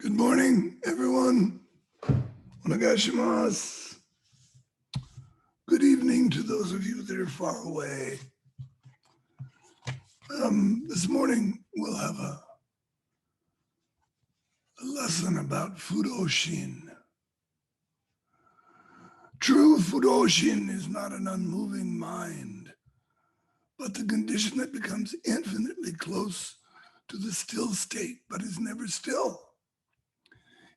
Good morning, everyone. Onegashimasu. Good evening to those of you that are far away. This morning we'll have a lesson about Fudoshin. True Fudoshin is not an unmoving mind, but the condition that becomes infinitely close to the still state, but is never still.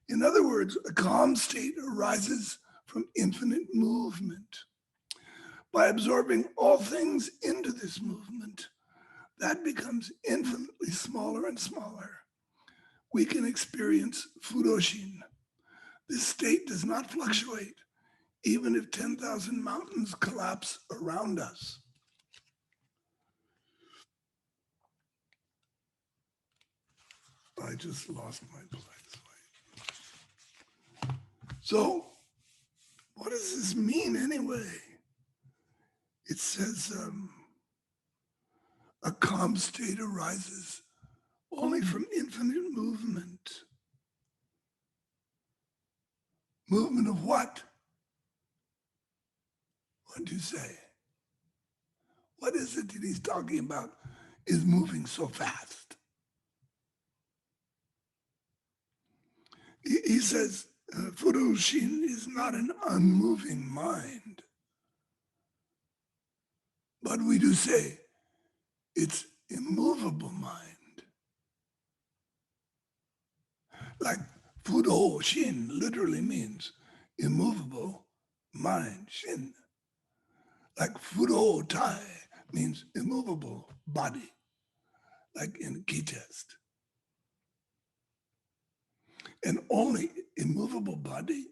In other words, a calm state arises from infinite movement. By absorbing all things into this movement, that becomes infinitely smaller and smaller. We can experience Fudoshin. This state does not fluctuate, even if 10,000 mountains collapse around us. I just lost my place. So, what does this mean anyway? It says a calm state arises only from infinite movement. Movement of what? What do you say? What is it that he's talking about is moving so fast? He says Fudoshin is not an unmoving mind, but we do say it's immovable mind. Like Fudoshin literally means immovable mind, shin. Like Fudo Tai means immovable body, like in key test. And only immovable body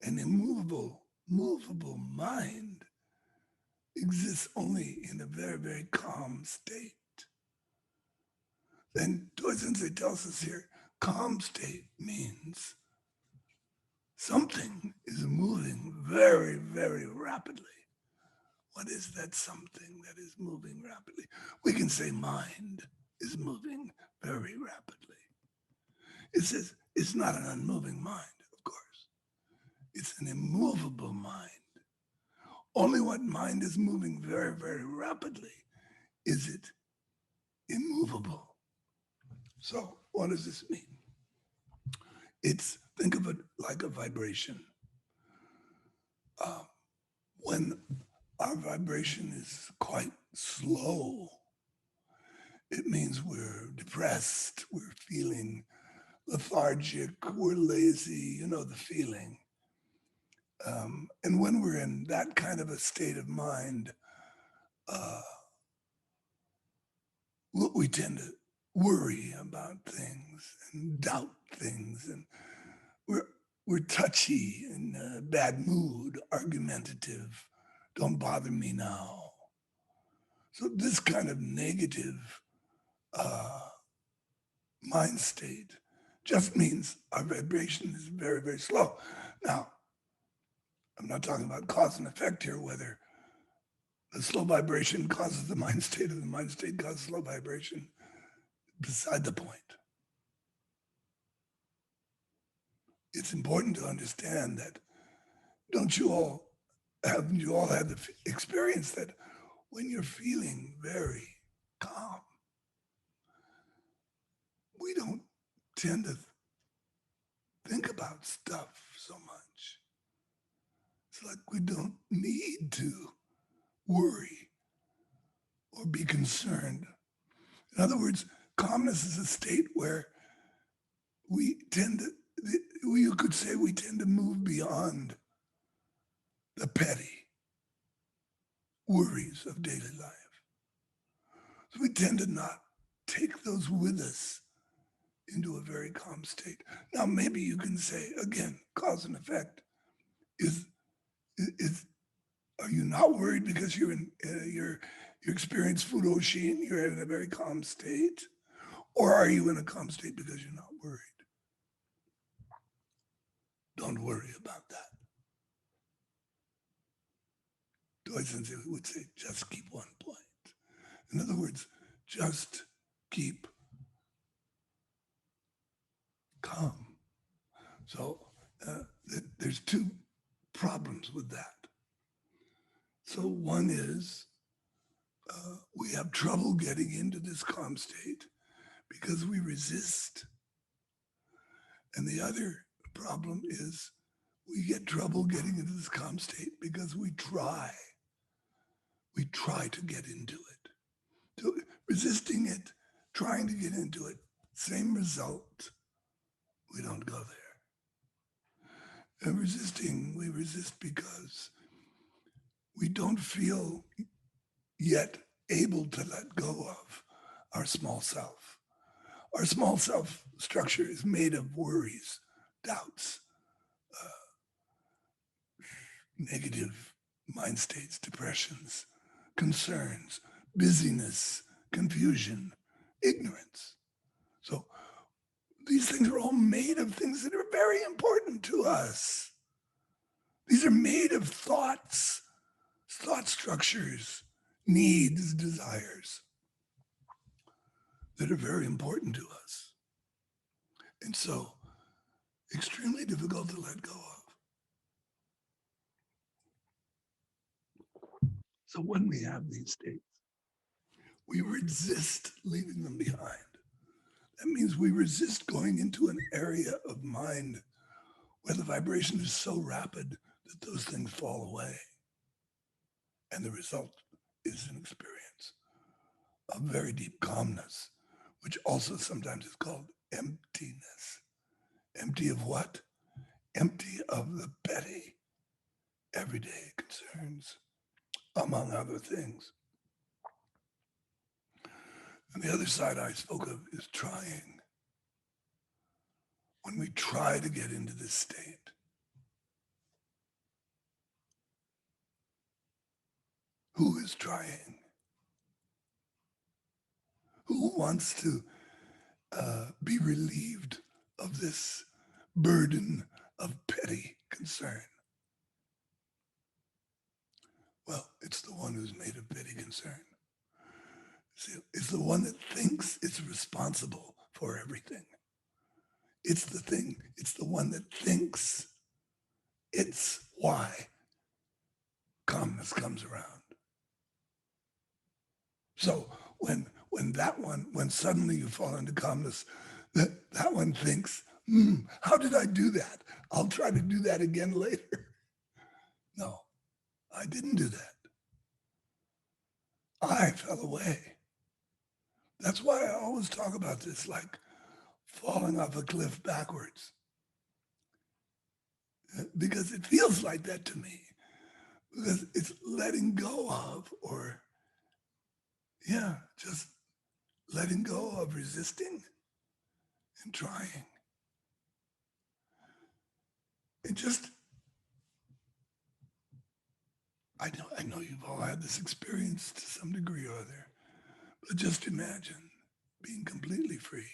and movable mind exists only in a very, very calm state. Then Toy-sensei tells us here, calm state means something is moving very, very rapidly. What is that something that is moving rapidly? We can say mind is moving very rapidly. It says it's not an unmoving mind, of course. It's an immovable mind. Only what mind is moving very, very rapidly is it immovable. So what does this mean? Think of it like a vibration. When our vibration is quite slow, it means we're depressed, we're feeling lethargic, we're lazy, you know the feeling. And when we're in that kind of a state of mind, uh, we tend to worry about things and doubt things, and we're touchy and bad mood, argumentative. Don't bother me now. So this kind of negative uh, mind state just means our vibration is very, very slow. Now, I'm not talking about cause and effect here, whether the slow vibration causes the mind state or the mind state causes slow vibration. Beside the point. It's important to understand that don't you all have the experience that when you're feeling very calm, we don't tend to think about stuff so much. It's like we don't need to worry or be concerned. In other words, calmness is a state where we tend to, you could say we tend to move beyond the petty worries of daily life. So we tend to not take those with us into a very calm state. Now, maybe you can say, again, cause and effect is are you not worried because you experience Fudoshin, you're in a very calm state? Or are you in a calm state because you're not worried? Don't worry about that. Doi-sensei would say, just keep one point. In other words, just keep calm. So there's two problems with that. So one is we have trouble getting into this calm state because we resist. And the other problem is we get trouble getting into this calm state because we try. We try to get into it. So resisting it, trying to get into it, same result. We don't go there. And resisting, we resist because we don't feel yet able to let go of our small self. Our small self structure is made of worries, doubts, negative mind states, depressions, concerns, busyness, confusion, ignorance. So these things are all made of things that are very important to us. These are made of thoughts, thought structures, needs, desires that are very important to us. And so extremely difficult to let go of. So when we have these states, we resist leaving them behind. That means we resist going into an area of mind where the vibration is so rapid that those things fall away. And the result is an experience of very deep calmness, which also sometimes is called emptiness. Empty of what? Empty of the petty, everyday concerns, among other things. And the other side I spoke of is trying. When we try to get into this state, who is trying? Who wants to be relieved of this burden of petty concern? Well, it's the one who's made of petty concern. See, it's the one that thinks it's responsible for everything. It's the one that thinks it's why calmness comes around. So when suddenly you fall into calmness, that one thinks, how did I do that? I'll try to do that again later. No, I didn't do that. I fell away. That's why I always talk about this, like falling off a cliff backwards. Because it feels like that to me. Because it's letting go of, or just letting go of resisting and trying. And just, I know you've all had this experience to some degree or other, but just imagine being completely free.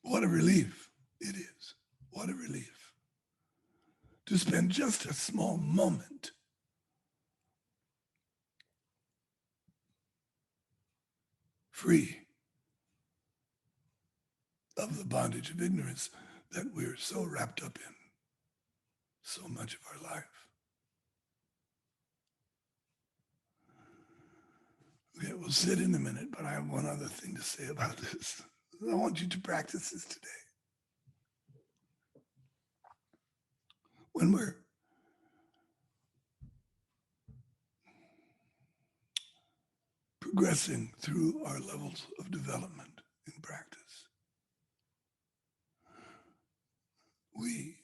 What a relief it is. What a relief to spend just a small moment free of the bondage of ignorance that we're so wrapped up in so much of our life. Okay, we'll sit in a minute, but I have one other thing to say about this. I want you to practice this today. When we're progressing through our levels of development in practice, we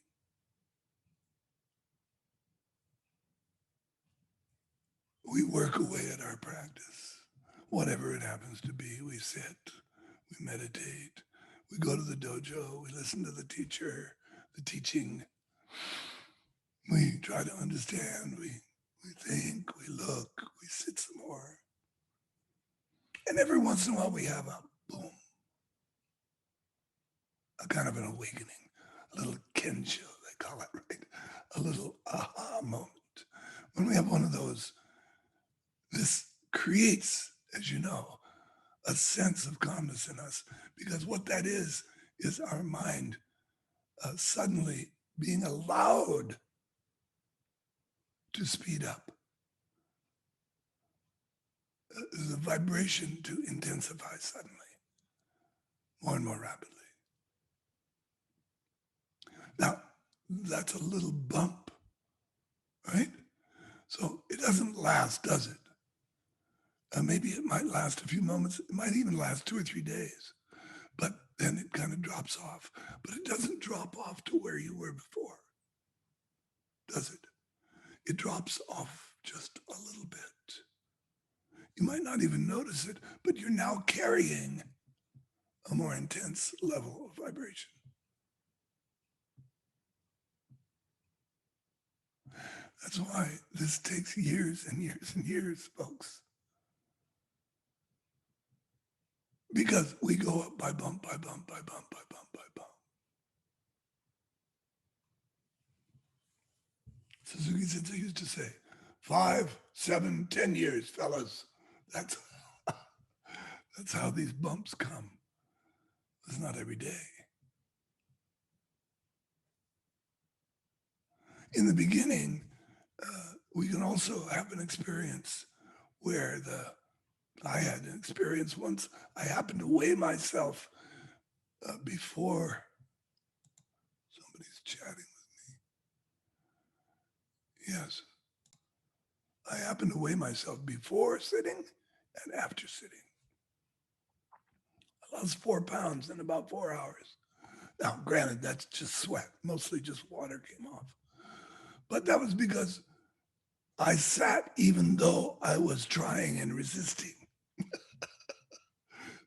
work away at our practice, whatever it happens to be. We sit, we meditate, we go to the dojo, we listen to the teacher, the teaching. We try to understand, we think, we look, we sit some more. And every once in a while we have a boom, a kind of an awakening, a little kensho, they call it, right? A little aha moment. When we have one of those, this creates, as you know, a sense of calmness in us, because what that is our mind suddenly being allowed to speed up, the vibration to intensify suddenly, more and more rapidly. Now, that's a little bump, right? So it doesn't last, does it? Maybe it might last a few moments. It might even last 2 or 3 days, but then it kind of drops off. But it doesn't drop off to where you were before, does it? It drops off just a little bit. You might not even notice it, but you're now carrying a more intense level of vibration. That's why this takes years and years and years, folks. Because we go up by bump, by bump, by bump, by bump, by bump. Suzuki Sensei used to say, 5, 7, 10 years, fellas. That's that's how these bumps come. It's not every day. In the beginning, we can also have an experience where I had an experience once. I happened to weigh myself before somebody's chatting with me. Yes. I happened to weigh myself before sitting and after sitting. I lost 4 pounds in about 4 hours. Now, granted, that's just sweat. Mostly just water came off. But that was because I sat even though I was trying and resisting.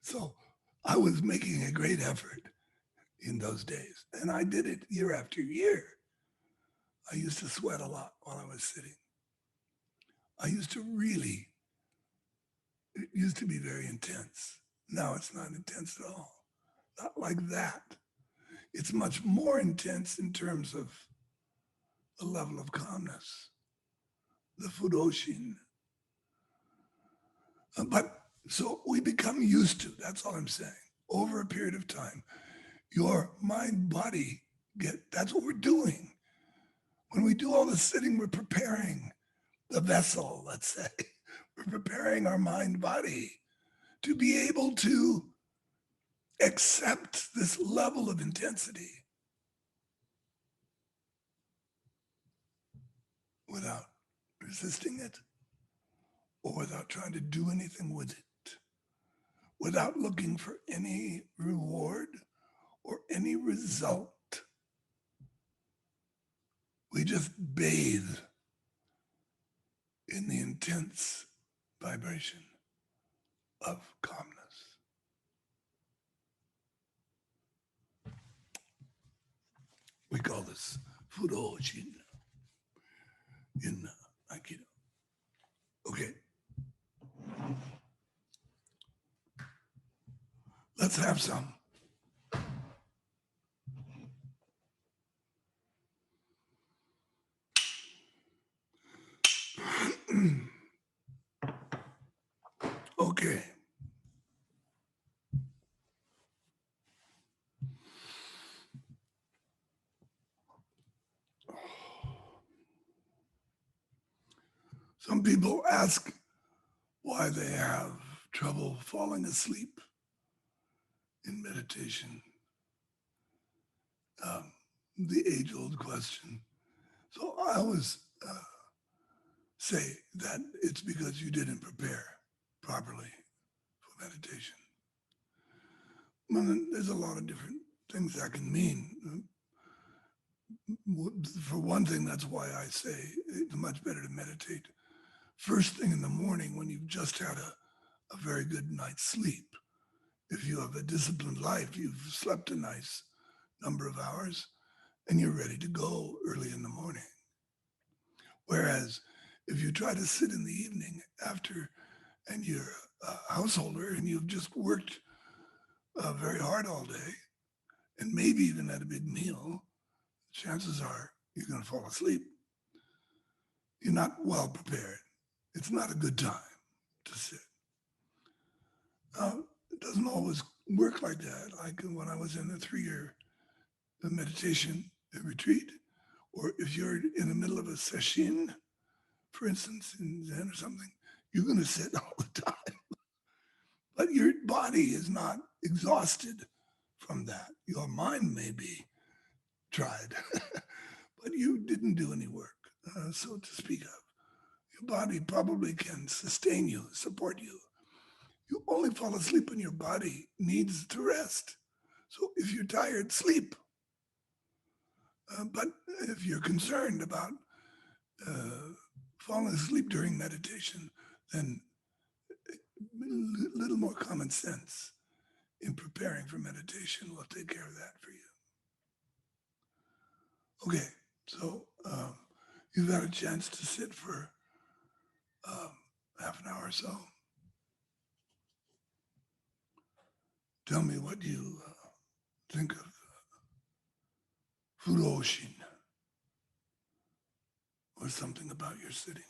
So I was making a great effort in those days. And I did it year after year. I used to sweat a lot while I was sitting. It used to be very intense. Now it's not intense at all. Not like that. It's much more intense in terms of the level of calmness, the Fudoshin. But so we become used to, that's all I'm saying. Over a period of time, your mind body that's what we're doing. When we do all the sitting, we're preparing the vessel, let's say. We're preparing our mind body to be able to accept this level of intensity without resisting it or without trying to do anything with it, without looking for any reward or any result. We just bathe in the intense vibration of calmness. We call this Fudoshin in Aikido. Okay. Let's have some. Okay. Some people ask why they have trouble falling asleep in meditation. The age-old question. So I always say that it's because you didn't prepare properly for meditation. Well, there's a lot of different things that can mean. For one thing, that's why I say it's much better to meditate first thing in the morning when you've just had a very good night's sleep. If you have a disciplined life, you've slept a nice number of hours and you're ready to go early in the morning. Whereas if you try to sit in the evening after and you're a householder and you've just worked very hard all day and maybe even had a big meal, chances are you're going to fall asleep. You're not well prepared. It's not a good time to sit. It doesn't always work like that. Like when I was in a 3-year meditation retreat, or if you're in the middle of a session, for instance, in Zen or something, you're going to sit all the time. But your body is not exhausted from that. Your mind may be tried, but you didn't do any work, so to speak of. Your body probably can sustain you, support you. You only fall asleep when your body needs to rest. So if you're tired, sleep. But if you're concerned about falling asleep during meditation, then a little more common sense in preparing for meditation will take care of that for you. Okay, so you've had a chance to sit for half an hour or so. Tell me what you think of Fudoshin, or something about your sitting.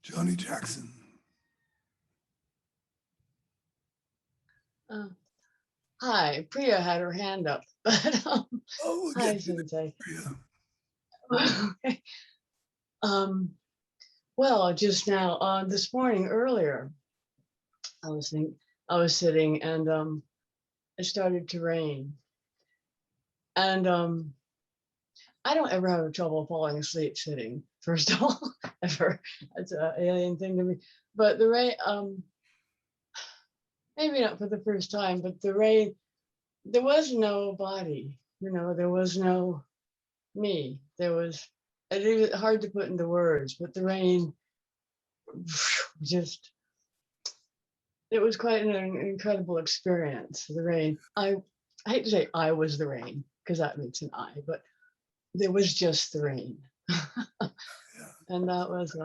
Johnny Jackson. Hi, Priya had her hand up, but Oh, we'll hi, get to that, Sensei. Priya. Okay. Well, just now, this morning earlier, I was sitting and it started to rain, and I don't ever have trouble falling asleep sitting. First of all, ever. That's an alien thing to me. But the rain, maybe not for the first time, but the rain. There was no body. There was no me. There was. It is hard to put into words, but the rain just. It was quite an incredible experience. The rain. I hate to say I was the rain because that makes an I, but there was just the rain. Yeah, And that was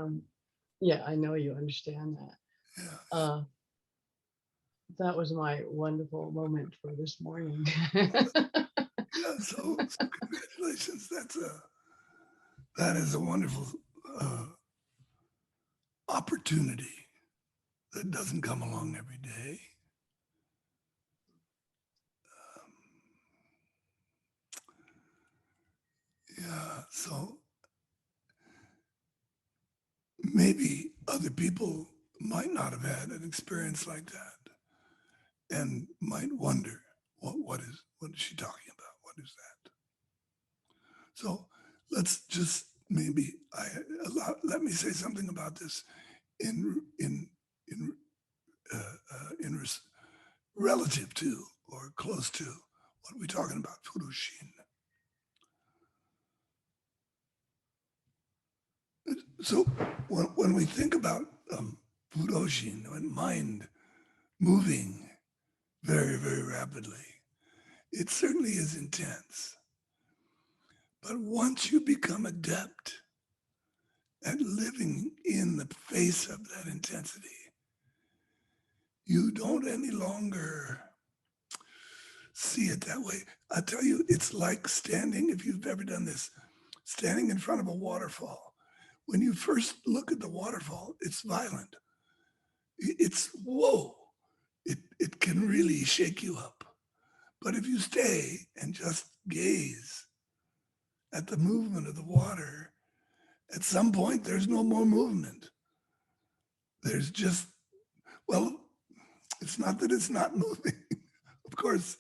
yeah, I know you understand that. yeah. That was my wonderful moment for this morning. Yeah, so congratulations. That is a wonderful opportunity that doesn't come along every day. Um, yeah, so maybe other people might not have had an experience like that and might wonder what is she talking about? What is that? So let's just maybe let me say something about this in uh, in relative to or close to what we're talking about, Fudoshin. So when we think about Fudoshin, when mind moving very, very rapidly, it certainly is intense. But once you become adept at living in the face of that intensity, you don't any longer see it that way. I tell you, it's like standing, if you've ever done this, standing in front of a waterfall. When you first look at the waterfall, it's violent. It's whoa. It can really shake you up. But if you stay and just gaze at the movement of the water, at some point there's no more movement. There's just, well, it's not that it's not moving. Of course,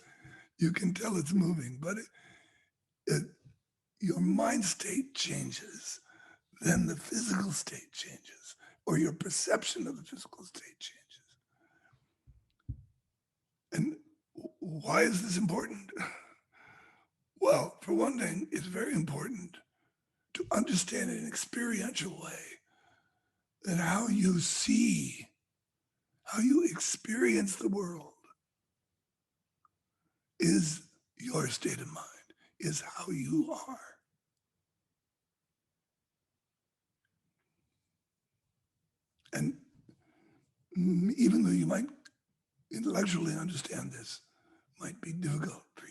you can tell it's moving, but it, your mind state changes, then the physical state changes, or your perception of the physical state changes. And why is this important? Well, for one thing, it's very important to understand in an experiential way that how you see, how you experience the world is your state of mind, is how you are. And even though you might intellectually understand this, might be difficult for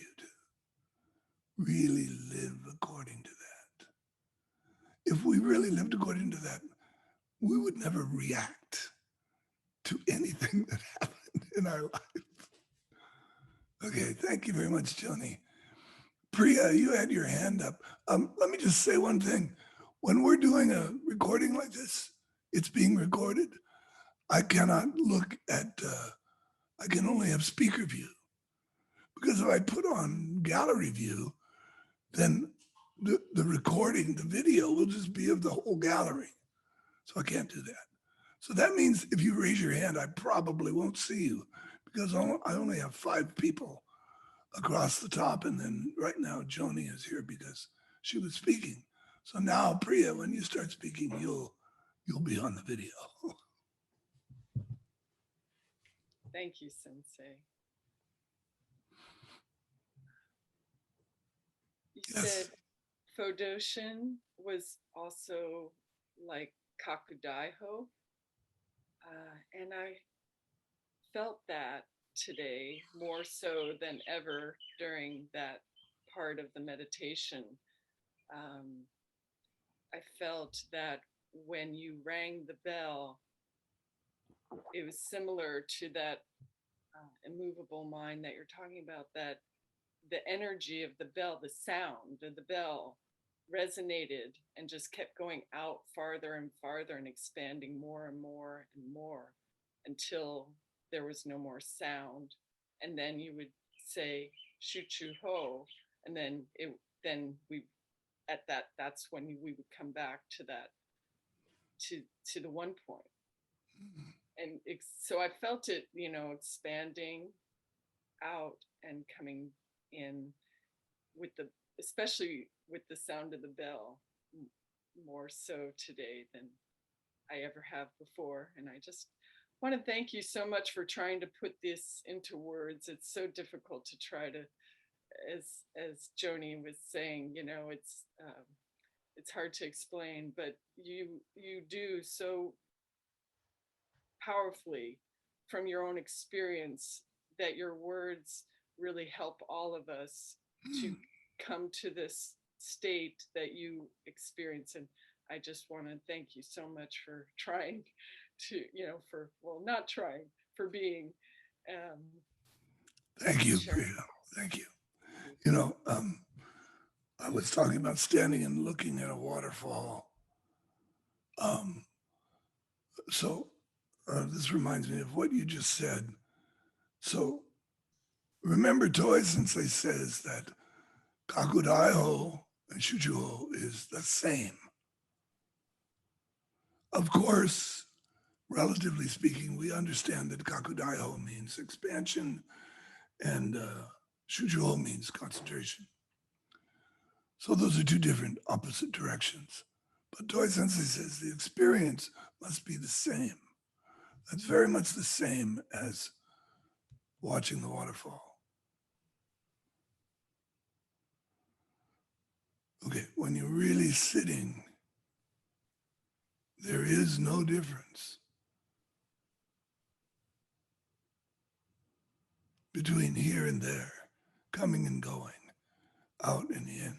really live according to that. If we really lived according to that, we would never react to anything that happened in our life. Okay, thank you very much, Joni. Priya, you had your hand up. Let me just say one thing. When we're doing a recording like this, it's being recorded. I cannot look at, I can only have speaker view. Because if I put on gallery view, then the recording, the video will just be of the whole gallery. So I can't do that. So that means if you raise your hand, I probably won't see you because I only have 5 people across the top. And then right now, Joni is here because she was speaking. So now, Priya, when you start speaking, you'll be on the video. Thank you, Sensei. You Yes. said Fudoshin was also like Kakudaiho. And I felt that today more so than ever during that part of the meditation. I felt that when you rang the bell, it was similar to that immovable mind that you're talking about, that the energy of the bell, the sound of the bell resonated and just kept going out farther and farther and expanding more and more and more until there was no more sound. And then you would say shuchu ho, and then we that's when we would come back to that, to the one point. And so I felt it, expanding out and coming in with especially with the sound of the bell, more so today than I ever have before. And I just want to thank you so much for trying to put this into words. It's so difficult to try to, as Joni was saying, it's hard to explain, but you do so powerfully from your own experience that your words really help all of us to come to this state that you experience. And I just want to thank you so much for trying to, not trying, for being. Thank you, Priya. Thank you. I was talking about standing and looking at a waterfall. So this reminds me of what you just said. So remember, Toy Sensei says that Kakudaiho and Shujuho is the same. Of course, relatively speaking, we understand that Kakudaiho means expansion and Shujuho means concentration. So those are 2 different opposite directions. But Toy Sensei says the experience must be the same. That's very much the same as watching the waterfall. Okay, when you're really sitting, there is no difference between here and there, coming and going, out and in.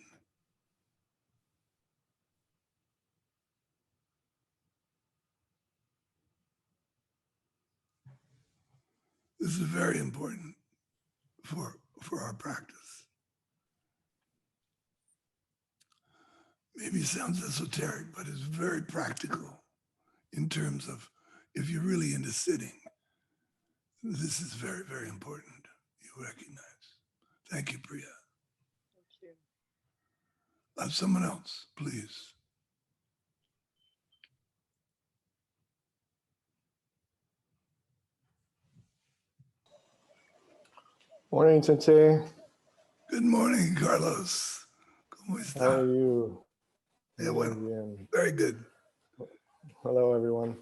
This is very important for our practice. Maybe it sounds esoteric, but it's very practical in terms of if you're really into sitting. This is very, very important. You recognize. Thank you, Priya. Thank you. Someone else, please. Morning, Sensei. Good morning, Carlos. ¿Cómo está? How are you? Yeah, well, very good. Hello, everyone.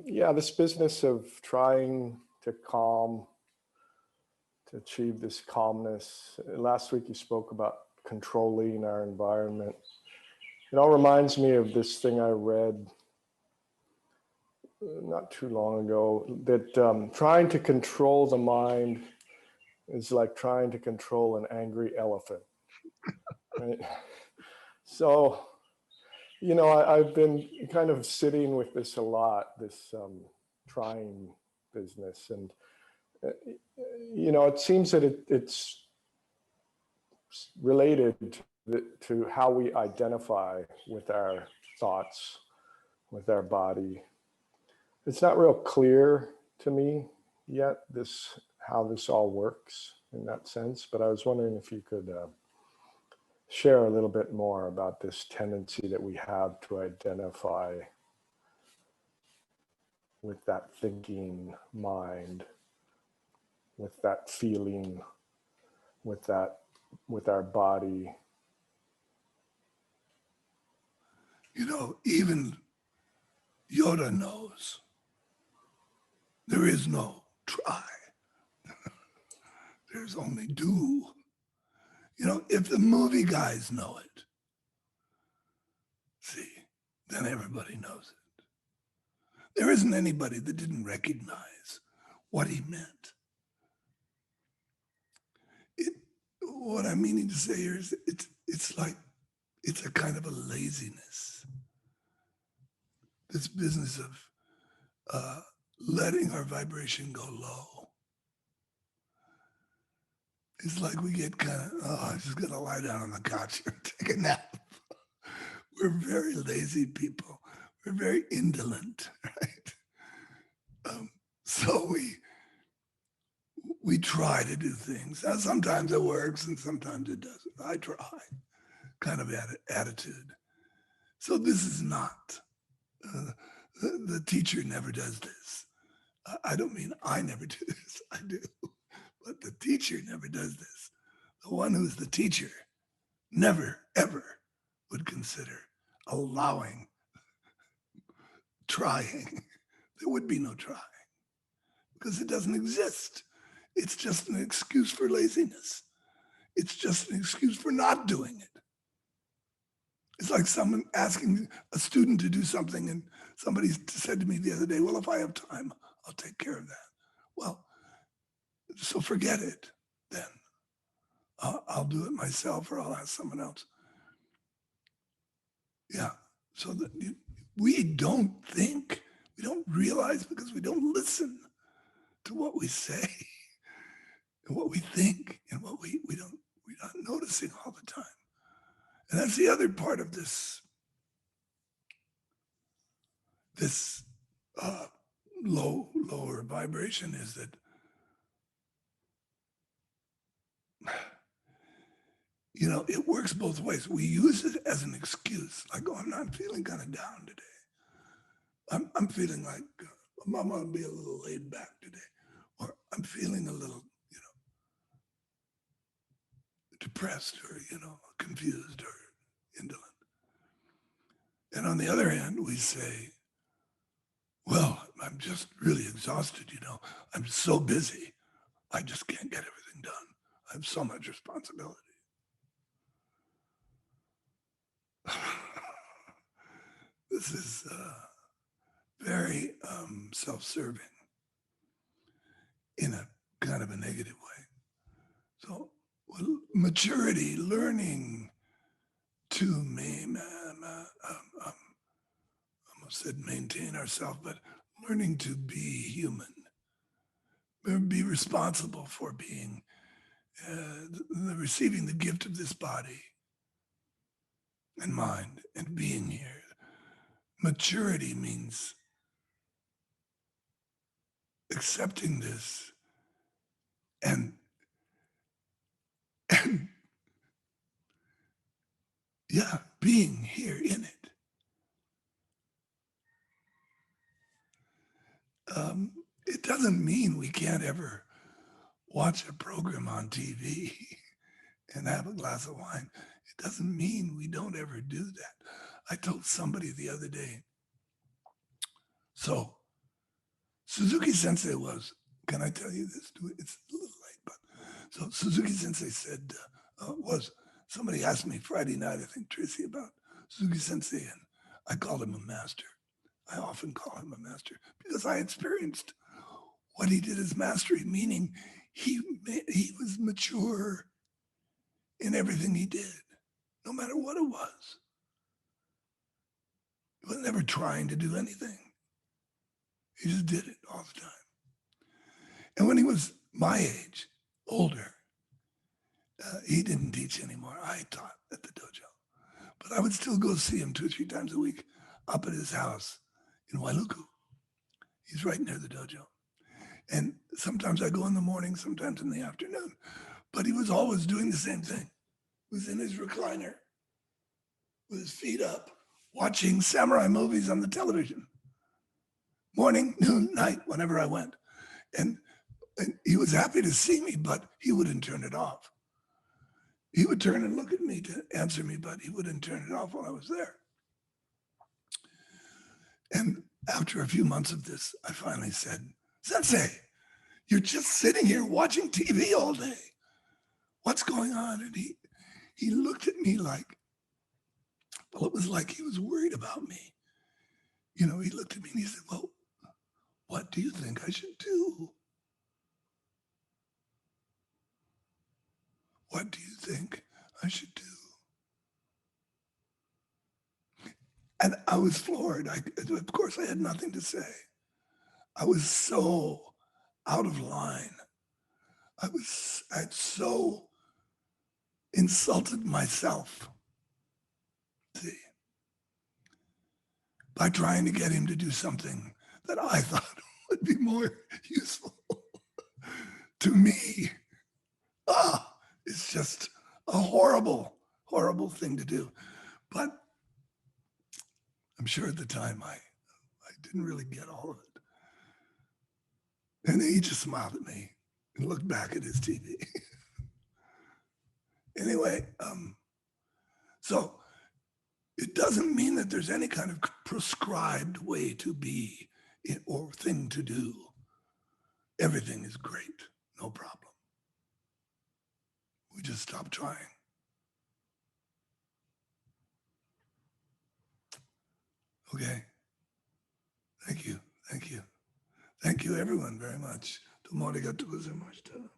Yeah, this business of trying to achieve this calmness. Last week you spoke about controlling our environment. It all reminds me of this thing I read not too long ago, that trying to control the mind is like trying to control an angry elephant. Right. So, I've been kind of sitting with this a lot, this trying business. And, it seems that it's related to how we identify with our thoughts, with our body. It's not real clear to me yet, how this all works in that sense, but I was wondering if you could share a little bit more about this tendency that we have to identify with that thinking mind, with that feeling, with our body. Even Yoda knows there is no try. There's only do. If the movie guys know it, see, then everybody knows it. There isn't anybody that didn't recognize what he meant. What I'm meaning to say here is it's like, it's a kind of a laziness. This business of letting our vibration go low. It's like we get kind of, I'm just going to lie down on the couch here and take a nap. We're very lazy people. We're very indolent, right? So we try to do things. Now, sometimes it works and sometimes it doesn't. I try, kind of attitude. So this is not, the teacher never does this. I don't mean I never do this, I do. But the teacher never does this. The one who's the teacher never, ever would consider allowing trying. There would be no trying because it doesn't exist. It's just an excuse for laziness. It's just an excuse for not doing it. It's like someone asking a student to do something, and somebody said to me the other day, well, if I have time, I'll take care of that. Well, so forget it then. I'll do it myself, or I'll ask someone else. Yeah, so that we don't think, we don't realize because we don't listen to what we say and what we think and what we're not noticing all the time. And that's the other part of this lower vibration, is that it works both ways. We use it as an excuse, like, oh, I'm not feeling kind of down today. I'm feeling like I'm gonna be a little laid back today, or I'm feeling a little, depressed, or confused or indolent. And on the other hand, we say, well, I'm just really exhausted, I'm so busy. I just can't get everything done. I have so much responsibility. This is very self-serving in a kind of a negative way. So maturity, learning to almost said maintain ourselves, but learning to be human, be responsible for being, receiving the gift of this body and mind and being here. Maturity means accepting this and yeah, being here in it. It doesn't mean we can't ever watch a program on TV and have a glass of wine. It doesn't mean we don't ever do that. I told somebody the other day, so Suzuki Sensei was, can I tell you this? It's a little late, but so Suzuki Sensei said, somebody asked me Friday night, I think, Tracy, about Suzuki Sensei, and I called him a master. I often call him a master because I experienced what he did as mastery, meaning he was mature in everything he did, no matter what it was. He was never trying to do anything. He just did it all the time. And when he was my age, older, he didn't teach anymore. I taught at the dojo. But I would still go see him 2 or 3 times a week up at his house in Wailuku. He's right near the dojo. And sometimes I go in the morning, sometimes in the afternoon. But he was always doing the same thing. He was in his recliner with his feet up, watching samurai movies on the television. Morning, noon, night, whenever I went. And he was happy to see me, but he wouldn't turn it off. He would turn and look at me to answer me, but he wouldn't turn it off while I was there. And after a few months of this, I finally said, Sensei, you're just sitting here watching TV all day. What's going on? And he looked at me like, well, it was like he was worried about me. You know, he looked at me and he said, well, what do you think I should do? What do you think I should do? And I was floored. Of course, I had nothing to say. I was so out of line. I'd so insulted myself, see, by trying to get him to do something that I thought would be more useful to me. It's just a horrible, horrible thing to do. But I'm sure at the time I didn't really get all of it. And he just smiled at me and looked back at his TV. Anyway, so it doesn't mean that there's any kind of prescribed way to be or thing to do. Everything is great, no problem. We just stop trying. Okay. Thank you. Thank you. Thank you, everyone, very much. Domo arigatou gozaimasu.